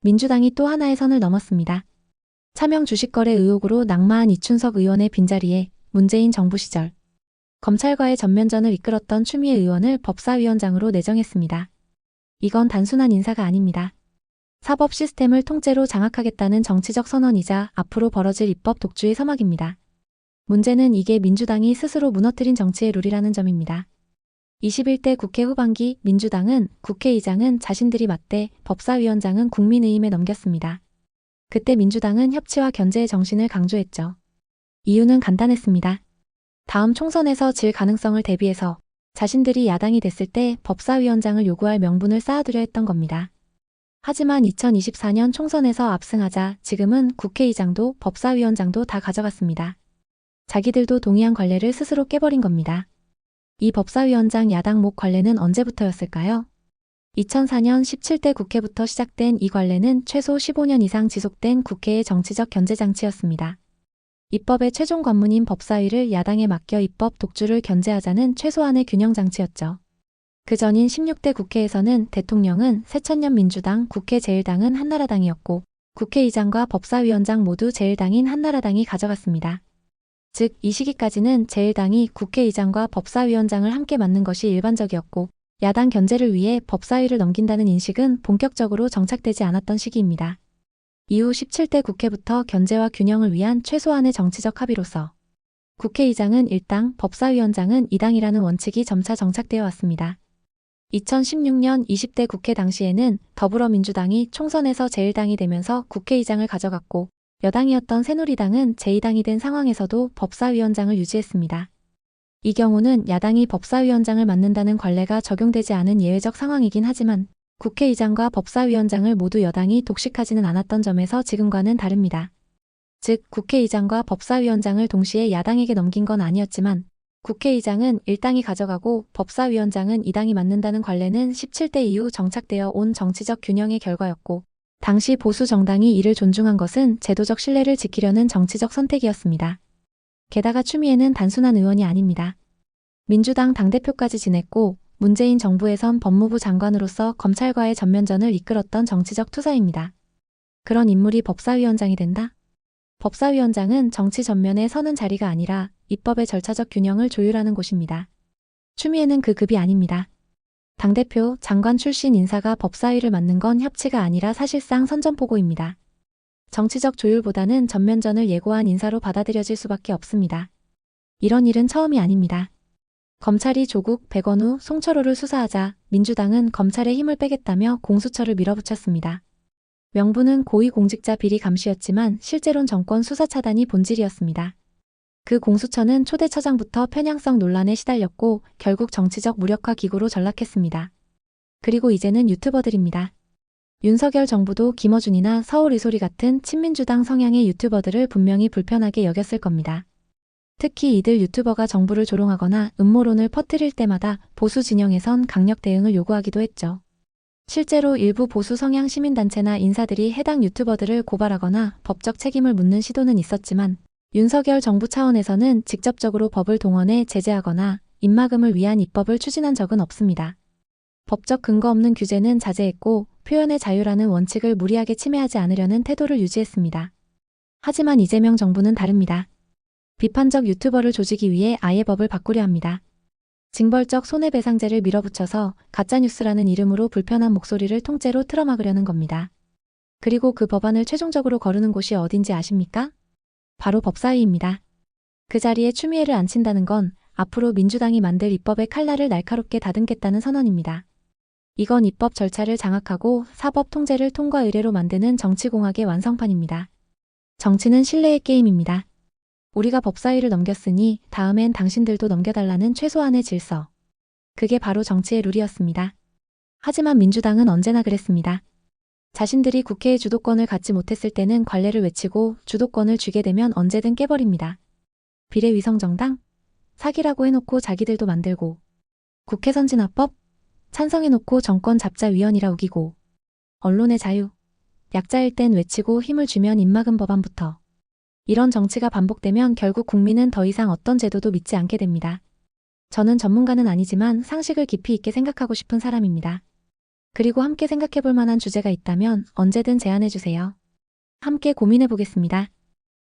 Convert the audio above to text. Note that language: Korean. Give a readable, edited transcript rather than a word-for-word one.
민주당이 또 하나의 선을 넘었습니다. 차명 주식거래 의혹으로 낙마한 이춘석 의원의 빈자리에 문재인 정부 시절 검찰과의 전면전을 이끌었던 추미애 의원을 법사위원장으로 내정했습니다. 이건 단순한 인사가 아닙니다. 사법 시스템을 통째로 장악하겠다는 정치적 선언이자 앞으로 벌어질 입법 독주의 서막입니다. 문제는 이게 민주당이 스스로 무너뜨린 정치의 룰이라는 점입니다. 21대 국회 후반기 민주당은 국회의장은 자신들이 맡되 법사위원장은 국민의힘에 넘겼습니다. 그때 민주당은 협치와 견제의 정신을 강조했죠. 이유는 간단했습니다. 다음 총선에서 질 가능성을 대비해서 자신들이 야당이 됐을 때 법사위원장을 요구할 명분을 쌓아두려 했던 겁니다. 하지만 2024년 총선에서 압승하자 지금은 국회의장도 법사위원장도 다 가져갔습니다. 자기들도 동의한 관례를 스스로 깨버린 겁니다. 이 법사위원장 야당 목 관례는 언제부터였을까요? 2004년 17대 국회부터 시작된 이 관례는 최소 15년 이상 지속된 국회의 정치적 견제 장치였습니다. 입법의 최종 관문인 법사위를 야당에 맡겨 입법 독주를 견제하자는 최소한의 균형 장치였죠. 그 전인 16대 국회에서는 대통령은 새천년 민주당, 국회 제1당은 한나라당이었고 국회의장과 법사위원장 모두 제1당인 한나라당이 가져갔습니다. 즉, 이 시기까지는 제1당이 국회의장과 법사위원장을 함께 맡는 것이 일반적이었고 야당 견제를 위해 법사위를 넘긴다는 인식은 본격적으로 정착되지 않았던 시기입니다. 이후 17대 국회부터 견제와 균형을 위한 최소한의 정치적 합의로서 국회의장은 1당, 법사위원장은 2당이라는 원칙이 점차 정착되어 왔습니다. 2016년 20대 국회 당시에는 더불어민주당이 총선에서 제1당이 되면서 국회의장을 가져갔고 여당이었던 새누리당은 제2당이 된 상황에서도 법사위원장을 유지했습니다. 이 경우는 야당이 법사위원장을 맡는다는 관례가 적용되지 않은 예외적 상황이긴 하지만 국회의장과 법사위원장을 모두 여당이 독식하지는 않았던 점에서 지금과는 다릅니다. 즉, 국회의장과 법사위원장을 동시에 야당에게 넘긴 건 아니었지만 국회의장은 1당이 가져가고 법사위원장은 2당이 맡는다는 관례는 17대 이후 정착되어 온 정치적 균형의 결과였고 당시 보수 정당이 이를 존중한 것은 제도적 신뢰를 지키려는 정치적 선택이었습니다. 게다가 추미애는 단순한 의원이 아닙니다. 민주당 당대표까지 지냈고 문재인 정부에선 법무부 장관으로서 검찰과의 전면전을 이끌었던 정치적 투사입니다. 그런 인물이 법사위원장이 된다? 법사위원장은 정치 전면에 서는 자리가 아니라 입법의 절차적 균형을 조율하는 곳입니다. 추미애는 그 급이 아닙니다. 당대표, 장관 출신 인사가 법사위를 맡는 건 협치가 아니라 사실상 선전포고입니다. 정치적 조율보다는 전면전을 예고한 인사로 받아들여질 수밖에 없습니다. 이런 일은 처음이 아닙니다. 검찰이 조국, 백원우, 송철호를 수사하자 민주당은 검찰에 힘을 빼겠다며 공수처를 밀어붙였습니다. 명분은 고위공직자 비리 감시였지만 실제론 정권 수사 차단이 본질이었습니다. 그 공수처는 초대처장부터 편향성 논란에 시달렸고 결국 정치적 무력화 기구로 전락했습니다. 그리고 이제는 유튜버들입니다. 윤석열 정부도 김어준이나 서울이소리 같은 친민주당 성향의 유튜버들을 분명히 불편하게 여겼을 겁니다. 특히 이들 유튜버가 정부를 조롱하거나 음모론을 퍼뜨릴 때마다 보수 진영에선 강력 대응을 요구하기도 했죠. 실제로 일부 보수 성향 시민단체나 인사들이 해당 유튜버들을 고발하거나 법적 책임을 묻는 시도는 있었지만 윤석열 정부 차원에서는 직접적으로 법을 동원해 제재하거나 입막음을 위한 입법을 추진한 적은 없습니다. 법적 근거 없는 규제는 자제했고 표현의 자유라는 원칙을 무리하게 침해하지 않으려는 태도를 유지했습니다. 하지만 이재명 정부는 다릅니다. 비판적 유튜버를 조지기 위해 아예 법을 바꾸려 합니다. 징벌적 손해배상제를 밀어붙여서 가짜뉴스라는 이름으로 불편한 목소리를 통째로 틀어막으려는 겁니다. 그리고 그 법안을 최종적으로 거르는 곳이 어딘지 아십니까? 바로 법사위입니다. 그 자리에 추미애를 앉힌다는 건 앞으로 민주당이 만들 입법의 칼날을 날카롭게 다듬겠다는 선언입니다. 이건 입법 절차를 장악하고 사법 통제를 통과 의례로 만드는 정치공학의 완성판입니다. 정치는 신뢰의 게임입니다. 우리가 법사위를 넘겼으니 다음엔 당신들도 넘겨달라는 최소한의 질서. 그게 바로 정치의 룰이었습니다. 하지만 민주당은 언제나 그랬습니다. 자신들이 국회의 주도권을 갖지 못했을 때는 관례를 외치고 주도권을 쥐게 되면 언제든 깨버립니다. 비례위성정당? 사기라고 해놓고 자기들도 만들고 국회 선진화법? 찬성해놓고 정권 잡자위원이라 우기고 언론의 자유? 약자일 땐 외치고 힘을 주면 입막은 법안부터 이런 정치가 반복되면 결국 국민은 더 이상 어떤 제도도 믿지 않게 됩니다. 저는 전문가는 아니지만 상식을 깊이 있게 생각하고 싶은 사람입니다. 그리고 함께 생각해 볼 만한 주제가 있다면 언제든 제안해 주세요. 함께 고민해 보겠습니다.